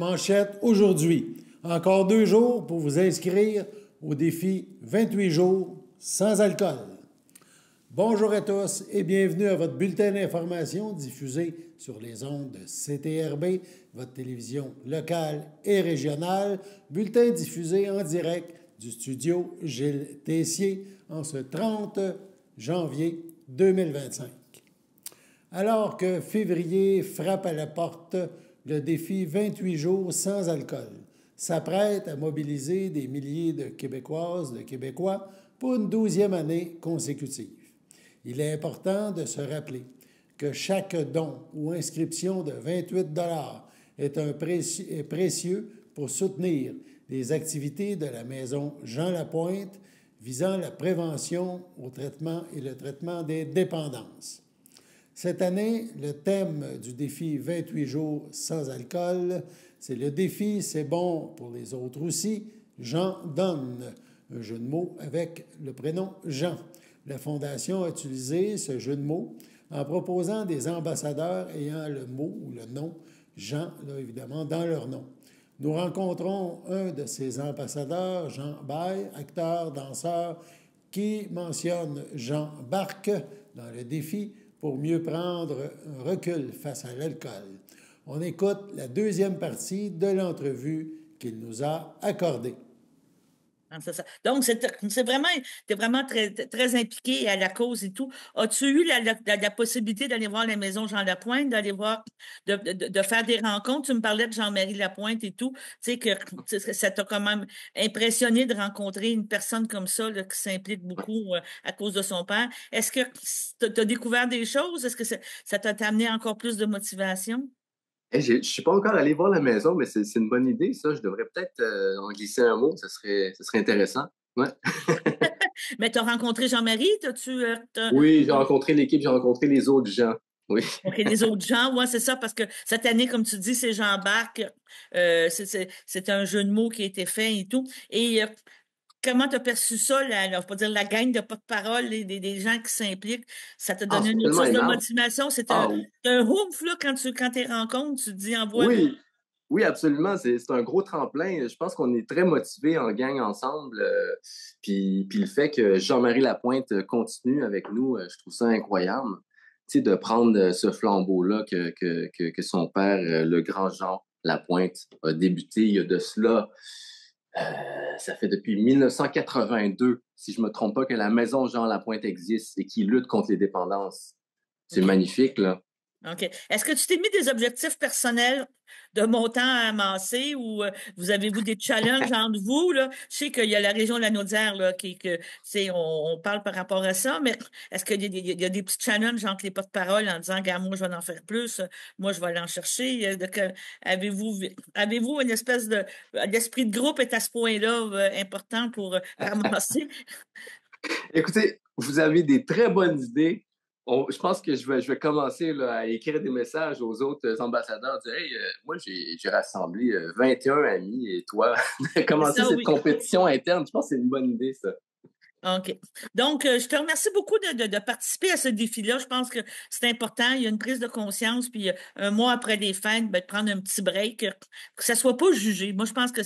manchette aujourd'hui. Encore 2 jours pour vous inscrire au défi 28 jours sans alcool. Bonjour à tous et bienvenue à votre bulletin d'information diffusé sur les ondes de CTRB, votre télévision locale et régionale. Bulletin diffusé en direct du studio Gilles Tessier en ce 30 janvier 2025. Alors que février frappe à la porte, le défi 28 jours sans alcool s'apprête à mobiliser des milliers de Québécoises, de Québécois pour une 12e année consécutive. Il est important de se rappeler que chaque don ou inscription de 28 est précieux pour soutenir les activités de la Maison Jean Lapointe visant la prévention au traitement et le traitement des dépendances. Cette année, le thème du défi 28 jours sans alcool, c'est le défi « C'est bon pour les autres aussi », Jean donne, un jeu de mots avec le prénom Jean. La Fondation a utilisé ce jeu de mots en proposant des ambassadeurs ayant le mot ou le nom Jean, là, évidemment, dans leur nom. Nous rencontrons un de ces ambassadeurs, Jean Baille, acteur, danseur, qui mentionne Jean Barque dans le défi pour mieux prendre un recul face à l'alcool. On écoute la deuxième partie de l'entrevue qu'il nous a accordée. C'est ça. Donc, t'es vraiment très, très impliqué à la cause et tout. As-tu eu la possibilité d'aller voir la maison Jean Lapointe, d'aller voir, de faire des rencontres? Tu me parlais de Jean-Marie Lapointe et tout. Tu sais que ça t'a quand même impressionné de rencontrer une personne comme ça, là, qui s'implique beaucoup à cause de son père. Est-ce que tu as découvert des choses? Est-ce que ça t'a amené encore plus de motivation? Je ne suis pas encore allé voir la maison, mais c'est une bonne idée, ça. Je devrais peut-être en glisser un mot. Ça serait intéressant. Ouais. Mais tu as rencontré Jean-Marie? Oui, j'ai rencontré l'équipe, j'ai rencontré les autres gens. Oui. OK, les autres gens, ouais, c'est ça, parce que cette année, comme tu dis, c'est Jean Barque. C'est un jeu de mots qui a été fait et tout. Et comment tu as perçu ça, on va pas dire la gang de porte-parole, des gens qui s'impliquent? Ça t'a donné une autre source de motivation? C'est un oomph, là, quand tu les rencontres, tu te dis, envoie. Oui, oui, absolument. C'est un gros tremplin. Je pense qu'on est très motivés en gang ensemble. Puis le fait que Jean-Marie Lapointe continue avec nous, je trouve ça incroyable. Tu sais, de prendre ce flambeau-là que son père, le grand Jean Lapointe, a débuté il y a de cela. Ça fait depuis 1982, si je me trompe pas, que la maison Jean Lapointe existe et qui lutte contre les dépendances. C'est magnifique, là. OK. Est-ce que tu t'es mis des objectifs personnels de montant à amasser ou vous avez-vous des challenges entre vous, là? Je sais qu'il y a la région de la Naudière, là, on parle par rapport à ça, mais est-ce qu'il y a des petits challenges entre les porte-paroles en disant, regarde, moi, je vais en faire plus, moi, je vais aller en chercher? Avez-vous une espèce l'esprit de groupe est à ce point-là important pour ramasser? Écoutez, vous avez des très bonnes idées. Je pense que je vais commencer là, à écrire des messages aux autres ambassadeurs, dire hey, moi j'ai rassemblé 21 amis et toi, commencer cette compétition interne, je pense que c'est une bonne idée ça. OK. Donc, je te remercie beaucoup de participer à ce défi-là. Je pense que c'est important. Il y a une prise de conscience, puis un mois après les fêtes, de prendre un petit break, que ça soit pas jugé. Moi, je pense que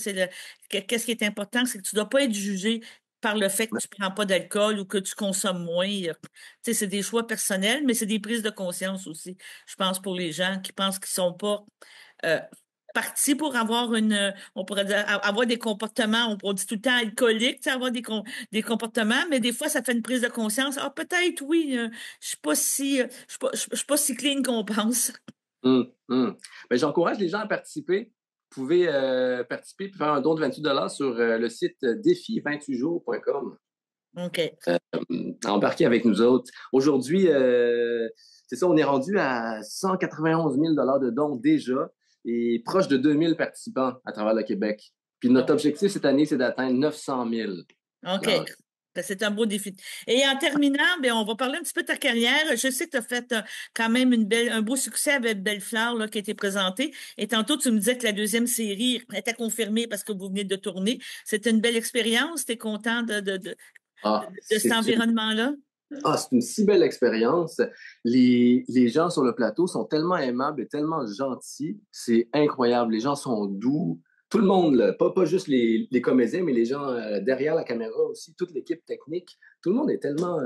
qu'est-ce qui est important, c'est que tu dois pas être jugé par le fait que tu prends pas d'alcool ou que tu consommes moins. Tu sais, c'est des choix personnels, mais c'est des prises de conscience aussi. Je pense pour les gens qui pensent qu'ils sont pas partis pour avoir on pourrait dire, avoir des comportements, on dit tout le temps alcooliques, avoir des comportements, mais des fois, ça fait une prise de conscience. Ah, peut-être, oui, je suis pas si clean qu'on pense. Ben, j'encourage les gens à participer. Vous pouvez participer et faire un don de 28 sur le site défi28jours.com. OK. Embarquez avec nous autres. Aujourd'hui, c'est ça, on est rendu à 191 000 de dons déjà et proche de 2000 participants à travers le Québec. Puis notre objectif cette année, c'est d'atteindre 900 000. OK. C'est un beau défi. Et en terminant, on va parler un petit peu de ta carrière. Je sais que tu as fait quand même un beau succès avec Belle-Fleur là, qui a été présenté. Et tantôt, tu me disais que la deuxième série était confirmée parce que vous venez de tourner. C'était une belle expérience. Tu es content de cet environnement-là? Ah, c'est une si belle expérience. Les gens sur le plateau sont tellement aimables et tellement gentils. C'est incroyable. Les gens sont doux. Tout le monde, là, pas juste les comédiens, mais les gens derrière la caméra aussi, toute l'équipe technique. Tout le monde est tellement...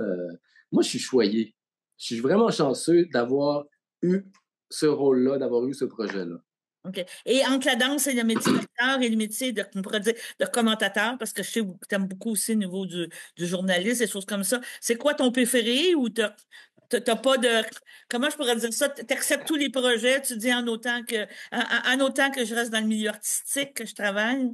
Moi, je suis choyé. Je suis vraiment chanceux d'avoir eu ce rôle-là, d'avoir eu ce projet-là. OK. Et entre la danse et le métier d'acteur et le métier de, on pourrait dire, de commentateur, parce que je sais que tu aimes beaucoup aussi au niveau du journaliste, des choses comme ça, c'est quoi ton préféré ou t'as pas de... Comment je pourrais dire ça? T'acceptes tous les projets, tu dis en autant que je reste dans le milieu artistique, que je travaille?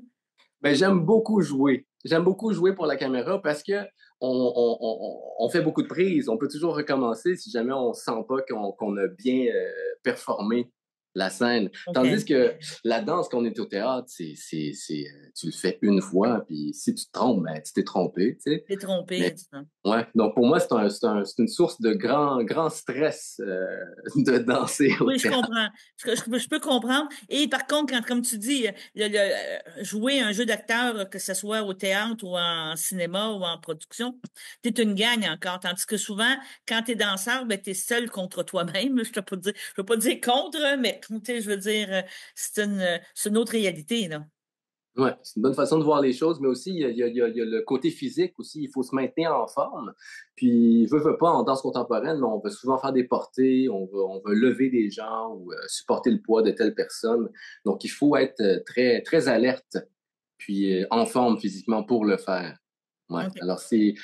Ben, j'aime beaucoup jouer. J'aime beaucoup jouer pour la caméra parce que on fait beaucoup de prises. On peut toujours recommencer si jamais on sent pas qu'on a bien performé la scène. Tandis OK. que la danse, quand on est au théâtre, tu le fais une fois, puis si tu te trompes, ben, tu t'es trompé, tu sais. T'es trompé, Mais ça. ouais, donc pour moi, c'est une source de grand stress de danser au Oui, je théâtre. comprends. Je peux comprendre. Et par contre, comme tu dis, jouer un jeu d'acteur, que ce soit au théâtre ou en cinéma ou en production, t'es une gang encore. Tandis que souvent, quand t'es danseur, ben, t'es seul contre toi-même. Je peux pas dire contre, mais, tu sais, je veux dire, c'est une autre réalité, là. Ouais, c'est une bonne façon de voir les choses, mais aussi, il y a le côté physique aussi. Il faut se maintenir en forme. Puis, veut pas, en danse contemporaine, mais on veut souvent faire des portées, on veut lever des gens ou supporter le poids de telle personne. Donc, il faut être très, très alerte, puis en forme physiquement pour le faire. Ouais. OK. Alors, il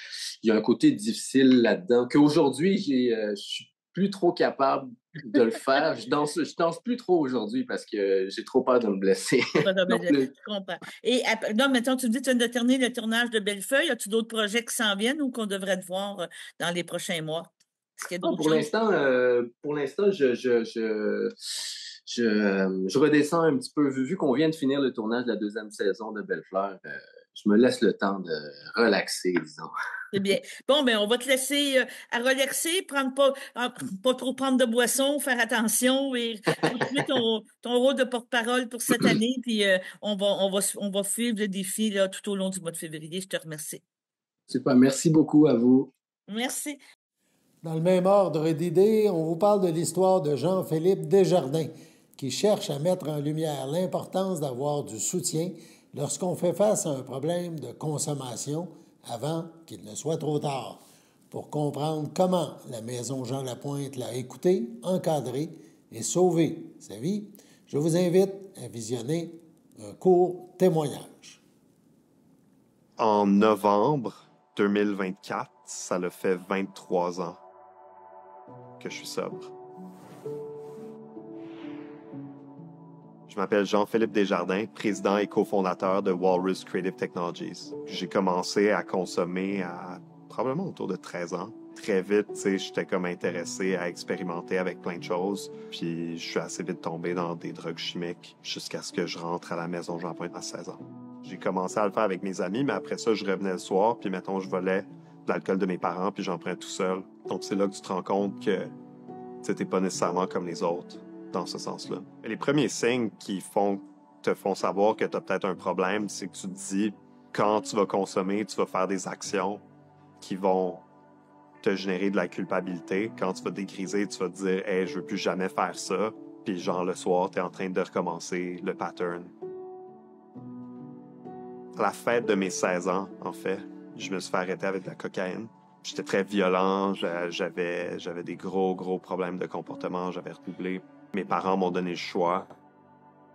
y a un côté difficile là-dedans qu'aujourd'hui, je suis plus trop capable de le faire. Je danse plus trop aujourd'hui parce que j'ai trop peur de me blesser. Donc, Je comprends. Et non, maintenant, tu me dis que tu viens de terminer le tournage de Bellefeuille. As-tu d'autres projets qui s'en viennent ou qu'on devrait te voir dans les prochains mois? Est-ce qu'il y a non, d'autres choses? pour l'instant, je redescends un petit peu. Vu qu'on vient de finir le tournage de la deuxième saison de Belle-Fleur, je me laisse le temps de relaxer, disons. C'est bien. Bon, ben, on va te laisser à relaxer, pas trop prendre de boissons, faire attention et continuer ton rôle de porte-parole pour cette année. Puis on va suivre le défi là, tout au long du mois de février. Je te remercie. Super. Merci beaucoup à vous. Merci. Dans le même ordre d'idées, on vous parle de l'histoire de Jean-Philippe Desjardins, qui cherche à mettre en lumière l'importance d'avoir du soutien lorsqu'on fait face à un problème de consommation avant qu'il ne soit trop tard. Pour comprendre comment la Maison Jean Lapointe l'a écouté, encadré et sauvé sa vie, je vous invite à visionner un court témoignage. En novembre 2024, ça le fait 23 ans que je suis sobre. Je m'appelle Jean-Philippe Desjardins, président et cofondateur de Walrus Creative Technologies. J'ai commencé à consommer à probablement autour de 13 ans. Très vite, tu sais, j'étais comme intéressé à expérimenter avec plein de choses. Puis je suis assez vite tombé dans des drogues chimiques jusqu'à ce que je rentre à la maison Jean Pointe à 16 ans. J'ai commencé à le faire avec mes amis, mais après ça, je revenais le soir, puis mettons, je volais de l'alcool de mes parents, puis j'en prenais tout seul. Donc c'est là que tu te rends compte que t'es pas nécessairement comme les autres dans ce sens-là. Les premiers signes qui te font savoir que tu as peut-être un problème, c'est que tu te dis, quand tu vas consommer, tu vas faire des actions qui vont te générer de la culpabilité. Quand tu vas dégriser, tu vas te dire « Hey, je veux plus jamais faire ça ». Puis genre, le soir, tu es en train de recommencer le pattern. À la fête de mes 16 ans, en fait, je me suis fait arrêter avec de la cocaïne. J'étais très violent, j'avais des gros problèmes de comportement, j'avais redoublé. Mes parents m'ont donné le choix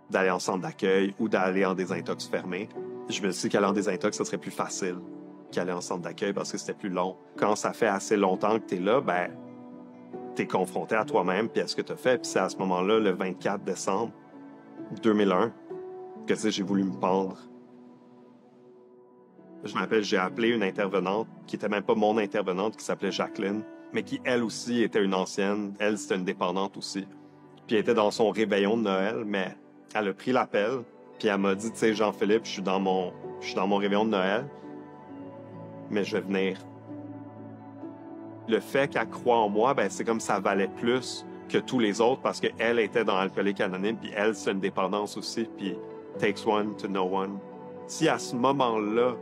d'aller en centre d'accueil ou d'aller en désintox fermé. Je me suis dit qu'aller en désintox, ça serait plus facile qu'aller en centre d'accueil parce que c'était plus long. Quand ça fait assez longtemps que t'es là, ben, t'es confronté à toi-même puis à ce que t'as fait. Puis c'est à ce moment-là, le 24 décembre 2001, que tu sais, j'ai voulu me pendre. J'ai appelé une intervenante qui était même pas mon intervenante, qui s'appelait Jacqueline, mais qui, elle aussi, était une ancienne. Elle, c'était une dépendante aussi. Puis elle était dans son réveillon de Noël, mais elle a pris l'appel, puis elle m'a dit, tu sais, Jean-Philippe, je suis dans mon réveillon de Noël, mais je vais venir. Le fait qu'elle croit en moi, ben c'est comme ça valait plus que tous les autres parce qu'elle était dans Alcoolique Anonyme, puis elle, c'est une dépendance aussi, puis takes one to know one. Si à ce moment-là,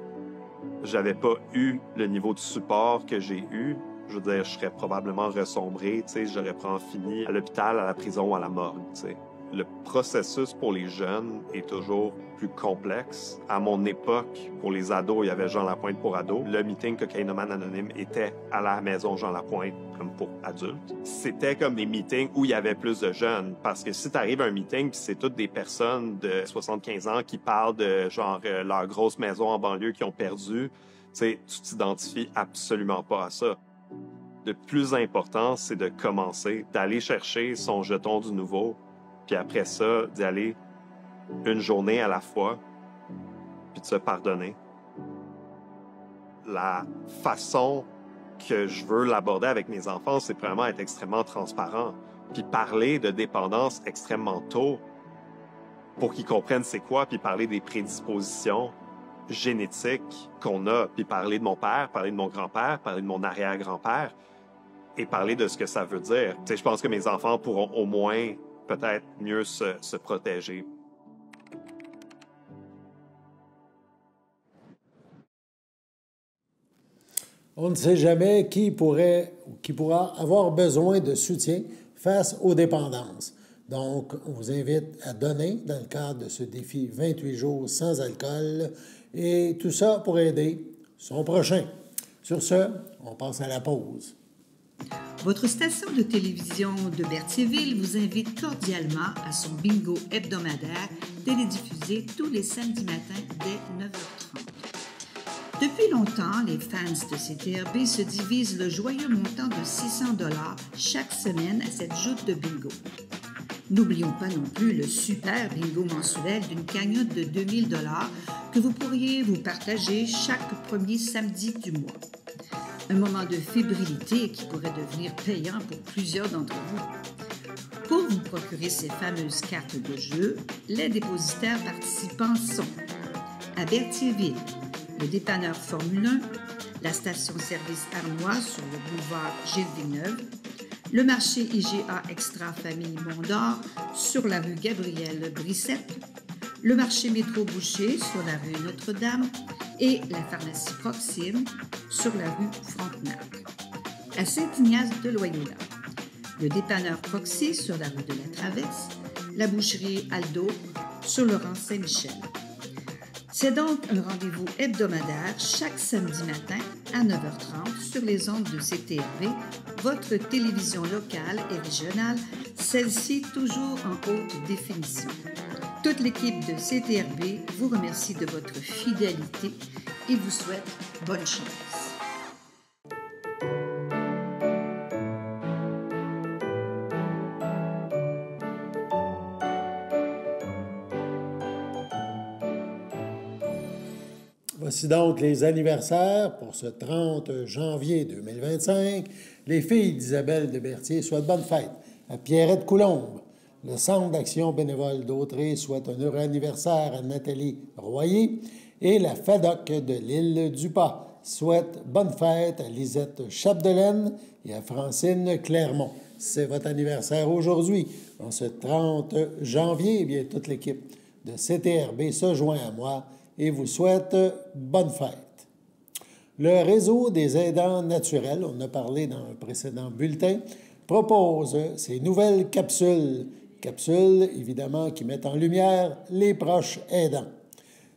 j'avais pas eu le niveau de support que j'ai eu, je veux dire, je serais probablement ressombré, tu sais, j'aurais probablement fini à l'hôpital, à la prison ou à la morgue, tu sais. Le processus pour les jeunes est toujours plus complexe. À mon époque, pour les ados, il y avait Jean Lapointe pour ados. Le meeting Cocaïnomane Anonyme était à la maison Jean Lapointe, comme pour adultes. C'était comme des meetings où il y avait plus de jeunes. Parce que si tu arrives à un meeting puis c'est toutes des personnes de 75 ans qui parlent de genre leur grosse maison en banlieue qu'ils ont perdu, tu sais, tu t'identifies absolument pas à ça. Le plus important, c'est de commencer, d'aller chercher son jeton du nouveau, puis après ça, d'y aller une journée à la fois, puis de se pardonner. La façon que je veux l'aborder avec mes enfants, c'est vraiment être extrêmement transparent, puis parler de dépendance extrêmement tôt pour qu'ils comprennent c'est quoi, puis parler des prédispositions génétiques qu'on a, puis parler de mon père, parler de mon grand-père, parler de mon arrière-grand-père, et parler de ce que ça veut dire. Tu sais, je pense que mes enfants pourront au moins peut-être mieux se protéger. On ne sait jamais qui pourrait ou qui pourra avoir besoin de soutien face aux dépendances. Donc, on vous invite à donner dans le cadre de ce défi 28 jours sans alcool et tout ça pour aider son prochain. Sur ce, on passe à la pause. Votre station de télévision de Berthierville vous invite cordialement à son bingo hebdomadaire télédiffusé tous les samedis matins dès 9h30. Depuis longtemps, les fans de CTRB se divisent le joyeux montant de 600 $ chaque semaine à cette joute de bingo. N'oublions pas non plus le super bingo mensuel d'une cagnotte de 2000 $ que vous pourriez vous partager chaque premier samedi du mois. Un moment de fébrilité qui pourrait devenir payant pour plusieurs d'entre vous. Pour vous procurer ces fameuses cartes de jeu, les dépositaires participants sont à Berthierville, le dépanneur Formule 1, la station-service Arnois sur le boulevard Gilles-Villeneuve, le marché IGA Extra Famille Mont-d'Or sur la rue Gabrielle-Brissette, le marché Métro Boucher sur la rue Notre-Dame et la pharmacie Proxime sur la rue Frontenac. À Saint-Ignace de Loyola, le dépanneur Proxy sur la rue de la Traverse, la boucherie Aldo sur le rang Saint-Michel. C'est donc un rendez-vous hebdomadaire chaque samedi matin à 9h30 sur les ondes de CTRB, votre télévision locale et régionale, celle-ci toujours en haute définition. Toute l'équipe de CTRB vous remercie de votre fidélité et vous souhaite bonne chance. Voici donc les anniversaires pour ce 30 janvier 2025. Les filles d'Isabelle de Berthier souhaitent bonne fête à Pierrette Coulombe. Le Centre d'action bénévole d'Autrey souhaite un heureux anniversaire à Nathalie Royer. Et la FADOC de l'île du Pas souhaite bonne fête à Lisette Chapdelaine et à Francine Clermont. C'est votre anniversaire aujourd'hui. En ce 30 janvier, eh bien, toute l'équipe de CTRB se joint à moi et vous souhaite bonne fête. Le réseau des aidants naturels, on en a parlé dans un précédent bulletin, propose ces nouvelles capsules. Capsules, évidemment, qui mettent en lumière les proches aidants.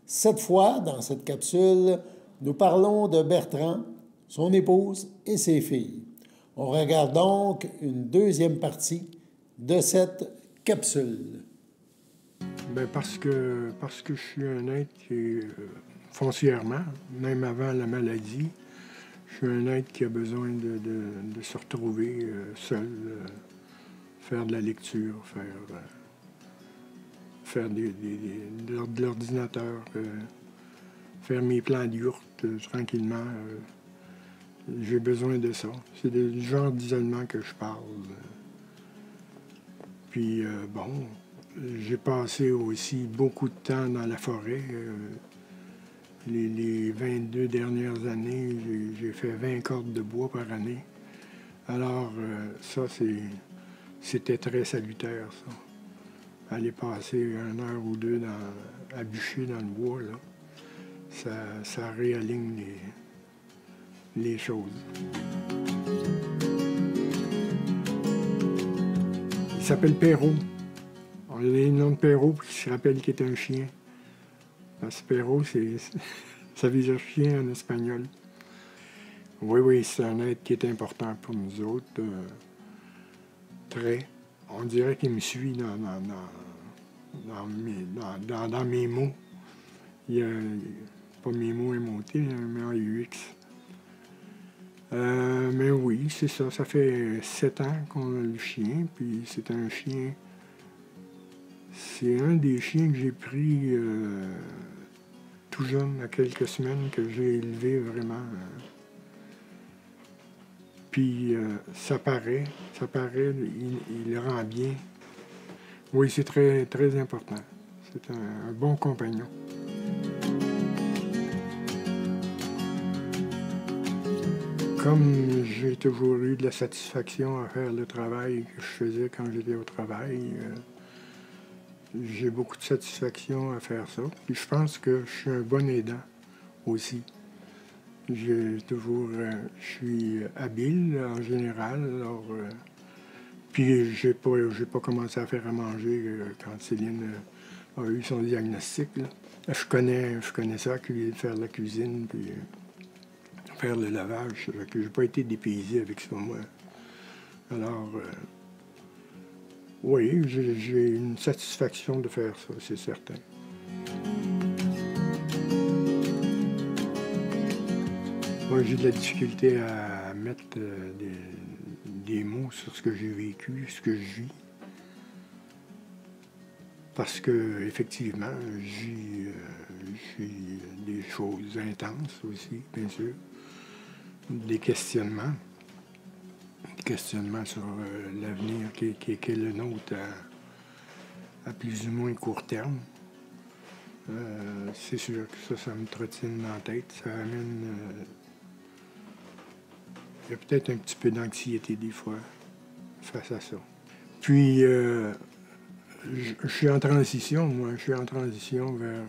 Cette fois, dans cette capsule, nous parlons de Bertrand, son épouse et ses filles. On regarde donc une deuxième partie de cette capsule. Bien, parce que je suis un être qui, foncièrement, même avant la maladie, je suis un être qui a besoin de se retrouver seul, faire de la lecture, faire de l'ordinateur, faire mes plans de yourte tranquillement. J'ai besoin de ça. C'est du genre d'isolement que je parle. Puis, bon, j'ai passé aussi beaucoup de temps dans la forêt. Les 22 dernières années, j'ai fait 20 cordes de bois par année. Alors, ça, c'était très salutaire, ça. Aller passer 1 heure ou 2 à bûcher dans le bois, là, ça réaligne les choses. s'appelle Perrault. On a donné le nom de Perrault qui se rappelle qu'il est un chien. Parce que Perrault, ça veut dire chien en espagnol. Oui, c'est un être qui est important pour nous autres. Très. On dirait qu'il me suit dans mes mots. Il y a pas mes mots MOT, mais AUX. Mais oui, c'est ça. Ça fait 7 ans qu'on a le chien, puis c'est un chien. C'est un des chiens que j'ai pris tout jeune, à quelques semaines, que j'ai élevé vraiment. Puis ça paraît, il rend bien. Oui, c'est très, très important. C'est un bon compagnon. Comme j'ai toujours eu de la satisfaction à faire le travail que je faisais quand j'étais au travail, j'ai beaucoup de satisfaction à faire ça. Puis je pense que je suis un bon aidant aussi. Je suis habile en général, alors puis j'ai pas commencé à faire à manger quand Céline a eu son diagnostic. Là. Je connais ça, faire la cuisine, puis faire le lavage. Que j'ai pas été dépaysé avec ça, moi. Alors, oui, j'ai une satisfaction de faire ça, c'est certain. Moi, j'ai de la difficulté à mettre des mots sur ce que j'ai vécu, ce que je vis. Parce que, effectivement, j'ai des choses intenses aussi, bien sûr. Des questionnements. Des questionnements sur l'avenir qui est le nôtre à plus ou moins court terme. C'est sûr que ça me trottine dans la tête. Ça amène... Il y a peut-être un petit peu d'anxiété des fois face à ça. Puis, je suis en transition, moi. Je suis en transition vers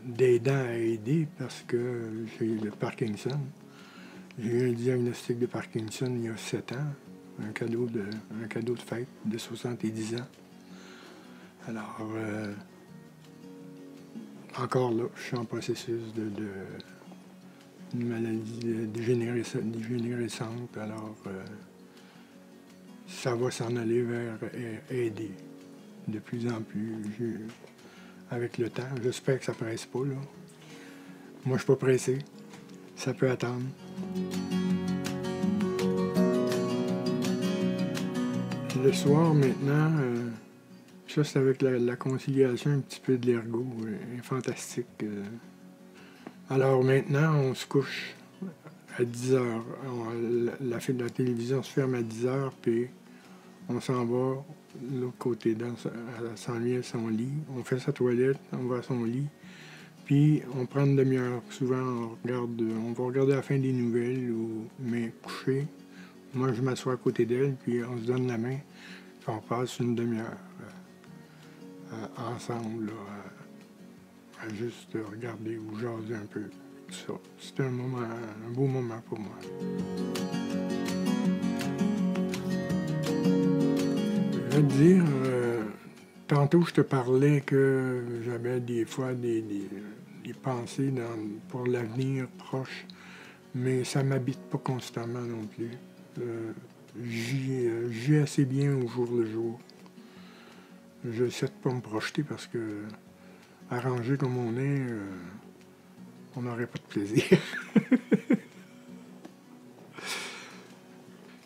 d'aidant à aider parce que j'ai le Parkinson. J'ai eu un diagnostic de Parkinson il y a 7 ans, un cadeau de fête de 70 ans. Alors, encore là, je suis en processus une maladie dégénérescente, alors ça va s'en aller vers aider de plus en plus avec le temps. J'espère que ça ne presse pas, là. Moi, je ne suis pas pressé. Ça peut attendre. Le soir, maintenant, ça, c'est avec la conciliation un petit peu de l'ergot, fantastique. Alors maintenant, on se couche à 10 heures. La télévision se ferme à 10 heures, puis on s'en va de l'autre côté, elle s'en vient à son lit. On fait sa toilette, on va à son lit, puis on prend une demi-heure. Souvent, on va regarder la fin des nouvelles, mais coucher. Moi, je m'assois à côté d'elle, puis on se donne la main, puis on passe une demi-heure ensemble, là, à juste regarder ou jaser un peu. Ça. C'est un beau moment pour moi. Je vais te dire, tantôt je te parlais que j'avais des fois des pensées pour l'avenir proche, mais ça ne m'habite pas constamment non plus. J'y assez bien au jour le jour. Je sais pas me projeter parce que arrangé comme on est, on n'aurait pas de plaisir.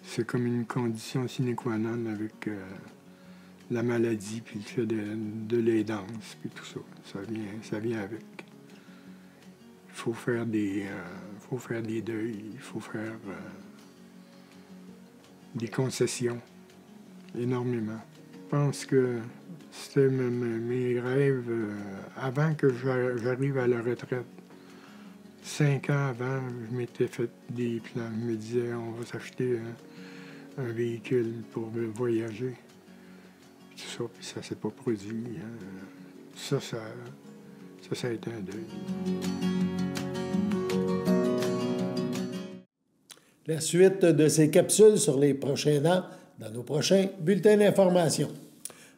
C'est comme une condition sine qua non avec la maladie, puis le fait de l'aidance, puis tout ça. Ça vient avec. Il faut faire des deuils, il faut faire des concessions, énormément. Je pense que c'était mes rêves avant que j'arrive à la retraite. 5 ans avant, je m'étais fait des plans. Je me disais, on va s'acheter un véhicule pour voyager. Tout ça, puis ça s'est pas produit. Hein. Ça a été un deuil. La suite de ces capsules sur les prochains ans dans nos prochains bulletins d'information.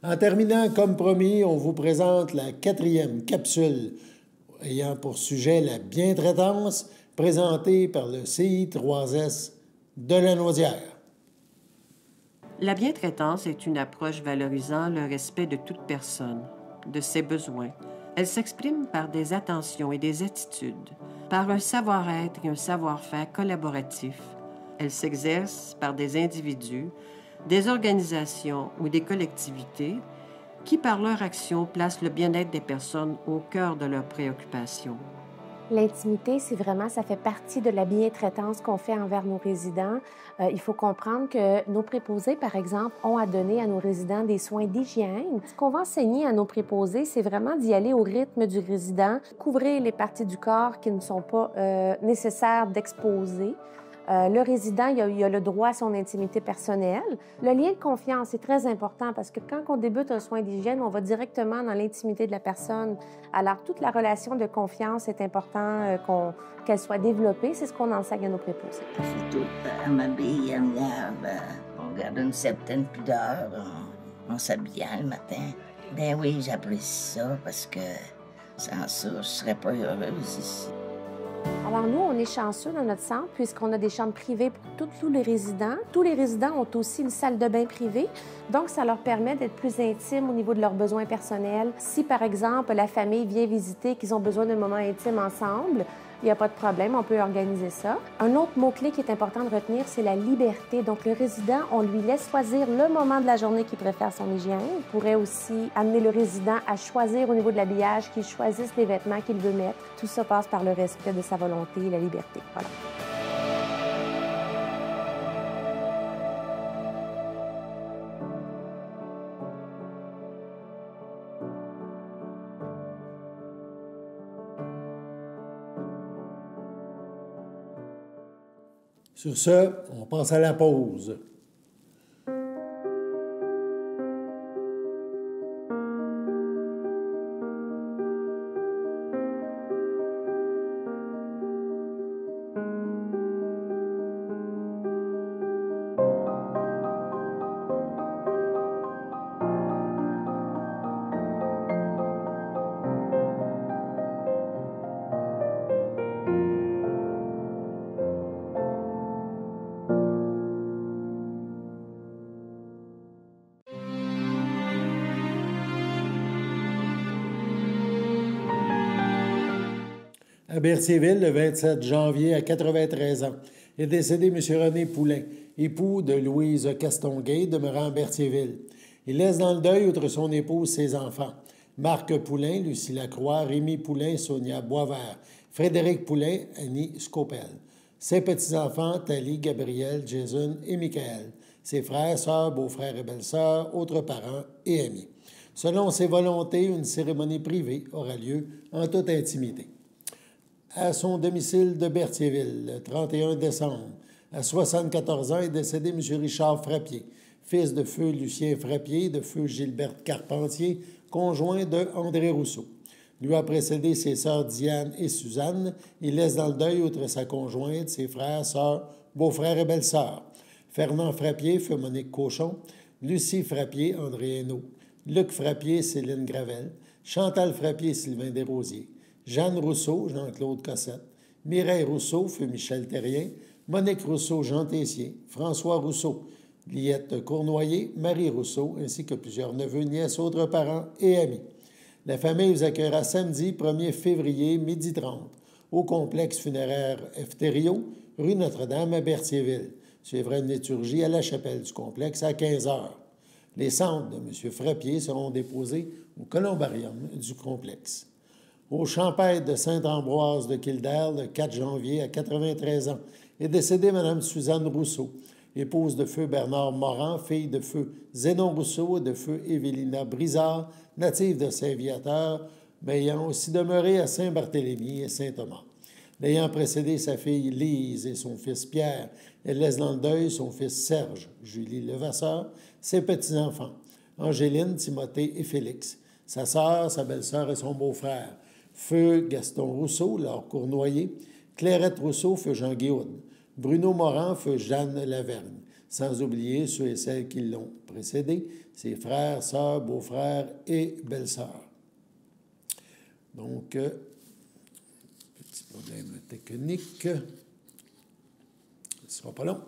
En terminant, comme promis, on vous présente la 4e capsule ayant pour sujet la bientraitance, présentée par le CI3S de Lanaudière. La bientraitance est une approche valorisant le respect de toute personne, de ses besoins. Elle s'exprime par des attentions et des attitudes, par un savoir-être et un savoir-faire collaboratif. Elle s'exerce par des individus, des organisations ou des collectivités qui, par leur action, placent le bien-être des personnes au cœur de leurs préoccupations. L'intimité, ça fait partie de la bientraitance qu'on fait envers nos résidents. Il faut comprendre que nos préposés, par exemple, ont à donner à nos résidents des soins d'hygiène. Ce qu'on va enseigner à nos préposés, c'est vraiment d'y aller au rythme du résident, couvrir les parties du corps qui ne sont pas nécessaires d'exposer. Le résident, il a le droit à son intimité personnelle. Le lien de confiance est très important parce que quand on débute un soin d'hygiène, on va directement dans l'intimité de la personne. Alors, toute la relation de confiance est important qu'elle soit développée. C'est ce qu'on enseigne à nos préposés. Surtout, elle m'habille, elle me lave, on garde une certaine pudeur, on s'habille le matin. Ben oui, j'apprécie ça parce que sans ça, je serais pas heureuse ici. Alors nous, on est chanceux dans notre centre puisqu'on a des chambres privées pour tous les résidents. Tous les résidents ont aussi une salle de bain privée, donc ça leur permet d'être plus intimes au niveau de leurs besoins personnels. Si, par exemple, la famille vient visiter, qu'ils ont besoin d'un moment intime ensemble, il n'y a pas de problème, on peut organiser ça. Un autre mot-clé qui est important de retenir, c'est la liberté. Donc, le résident, on lui laisse choisir le moment de la journée qu'il préfère son hygiène. On pourrait aussi amener le résident à choisir au niveau de l'habillage, qu'il choisisse les vêtements qu'il veut mettre. Tout ça passe par le respect de sa volonté et la liberté. Voilà. Sur ce, on passe à la pause. À Berthierville, le 27 janvier, à 93 ans, est décédé M. René Poulain, époux de Louise Castonguay, demeurant à Berthierville. Il laisse dans le deuil, outre son épouse, ses enfants. Marc Poulain, Lucie Lacroix, Rémi Poulain, Sonia Boisvert, Frédéric Poulain, Annie Scopel. Ses petits-enfants, Thalie, Gabriel, Jason et Michael. Ses frères, sœurs, beaux-frères et belles-sœurs, autres parents et amis. Selon ses volontés, une cérémonie privée aura lieu en toute intimité. À son domicile de Berthierville, le 31 décembre, à 74 ans, est décédé M. Richard Frappier, fils de feu Lucien Frappier, de feu Gilberte Carpentier, conjoint de André Rousseau. Lui a précédé ses sœurs Diane et Suzanne. Il laisse dans le deuil, outre sa conjointe, ses frères, sœurs, beaux-frères et belles-sœurs. Fernand Frappier, feu Monique Cochon, Lucie Frappier, André Hainaut, Luc Frappier, Céline Gravel, Chantal Frappier, Sylvain Desrosiers, Jeanne Rousseau, Jean-Claude Cossette, Mireille Rousseau, feu Michel Terrien, Monique Rousseau, Jean Tessier, François Rousseau, Liette Cournoyer, Marie Rousseau, ainsi que plusieurs neveux, nièces, autres parents et amis. La famille vous accueillera samedi 1er février, 12h30, au complexe funéraire Efterio, rue Notre-Dame à Berthierville. Suivra une liturgie à la chapelle du complexe à 15h. Les cendres de M. Frappier seront déposées au columbarium du complexe. Au champêtre de Sainte-Ambroise de Kildare, le 4 janvier, à 93 ans, est décédée Mme Suzanne Rousseau, épouse de feu Bernard Morand, fille de feu Zénon Rousseau et de feu Évélina Brizard, native de Saint-Viateur, mais ayant aussi demeuré à Saint-Barthélemy et Saint-Thomas. L'ayant précédé sa fille Lise et son fils Pierre, elle laisse dans le deuil son fils Serge, Julie Levasseur, ses petits-enfants, Angéline, Timothée et Félix, sa sœur, sa belle-sœur et son beau-frère, feu Gaston Rousseau, Laure Cournoyer, Clairette Rousseau, feu Jean Guéhoud, Bruno Morand, feu Jeanne Lavergne, sans oublier ceux et celles qui l'ont précédé, ses frères, sœurs, beaux-frères et belles-sœurs. Donc, petit problème technique. Ce ne sera pas long.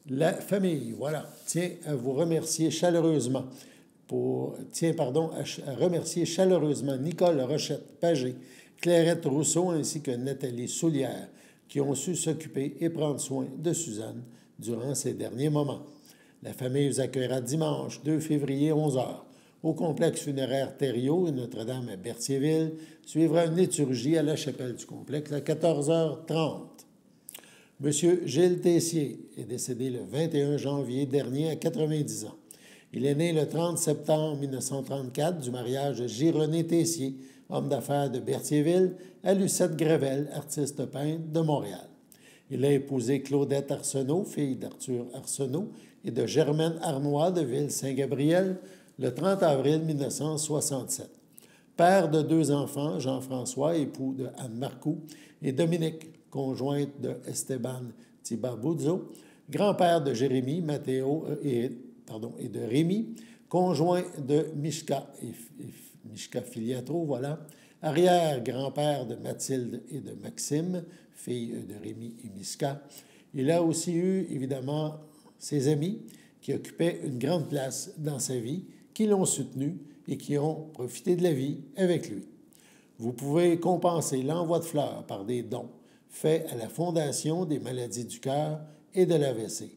La famille, voilà, tient à vous remercier chaleureusement à remercier chaleureusement Nicole Rochette-Pagé, Clairette Rousseau ainsi que Nathalie Soulière, qui ont su s'occuper et prendre soin de Suzanne durant ces derniers moments. La famille vous accueillera dimanche 2 février 11h au complexe funéraire Thériault et Notre-Dame à Berthierville. Suivra une liturgie à la chapelle du complexe à 14h30. Monsieur Gilles Tessier est décédé le 21 janvier dernier à 90 ans. Il est né le 30 septembre 1934 du mariage de J-René Tessier, homme d'affaires de Berthierville, à Lucette Grével, artiste peintre de Montréal. Il a épousé Claudette Arsenault, fille d'Arthur Arsenault, et de Germaine Arnois de Ville-Saint-Gabriel, le 30 avril 1967. Père de 2 enfants, Jean-François, époux de Anne Marcoux, et Dominique, conjointe de Esteban Tibabuzzo, grand-père de Jérémy, Mathéo et de Rémi, conjoint de Mishka Filiatro, voilà, arrière-grand-père de Mathilde et de Maxime, fille de Rémi et Mishka. Il a aussi eu, évidemment, ses amis qui occupaient une grande place dans sa vie, qui l'ont soutenu et qui ont profité de la vie avec lui. Vous pouvez compenser l'envoi de fleurs par des dons faits à la Fondation des maladies du cœur et de l'AVC.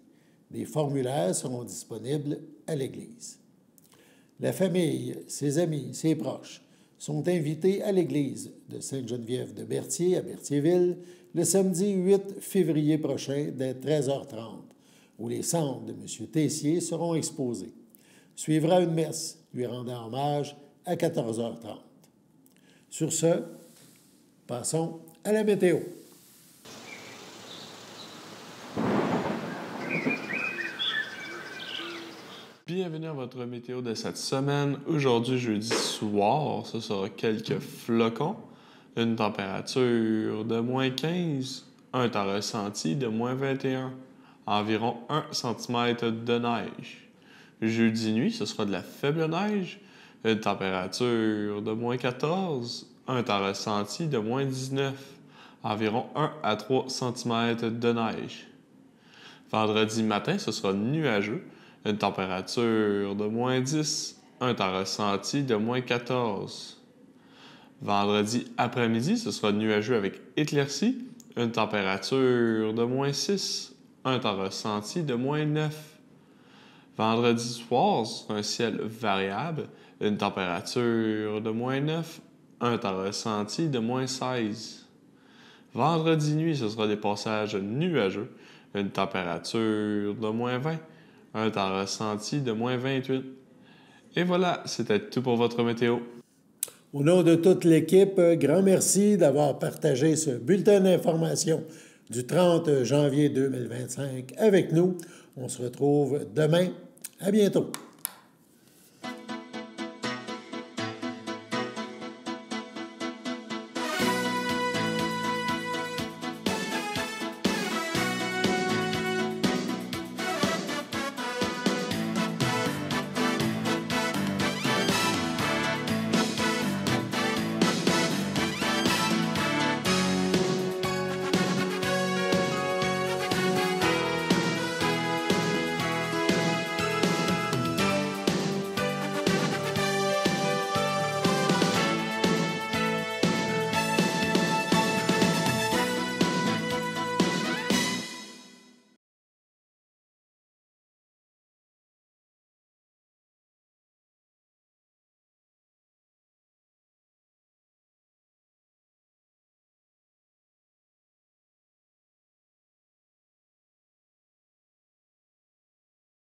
Des formulaires seront disponibles à l'Église. La famille, ses amis, ses proches sont invités à l'Église de Sainte-Geneviève de Berthier à Berthierville le samedi 8 février prochain dès 13h30, où les cendres de M. Tessier seront exposées. Suivra une messe lui rendant hommage à 14h30. Sur ce, passons à la météo. Bienvenue à votre météo de cette semaine. Aujourd'hui, jeudi soir, ce sera quelques flocons, une température de moins 15, un temps ressenti de moins 21, environ 1 cm de neige. Jeudi nuit, ce sera de la faible neige, une température de moins 14, un temps ressenti de moins 19, environ 1 à 3 cm de neige. Vendredi matin, ce sera nuageux, une température de moins 10, un temps ressenti de moins 14. Vendredi après-midi, ce sera nuageux avec éclaircies, une température de moins 6, un temps ressenti de moins 9. Vendredi soir, ce sera un ciel variable, une température de moins 9, un temps ressenti de moins 16. Vendredi nuit, ce sera des passages nuageux, une température de moins 20, un temps ressenti de moins 28. Et voilà, c'était tout pour votre météo. Au nom de toute l'équipe, grand merci d'avoir partagé ce bulletin d'information du 30 janvier 2025 avec nous. On se retrouve demain. À bientôt.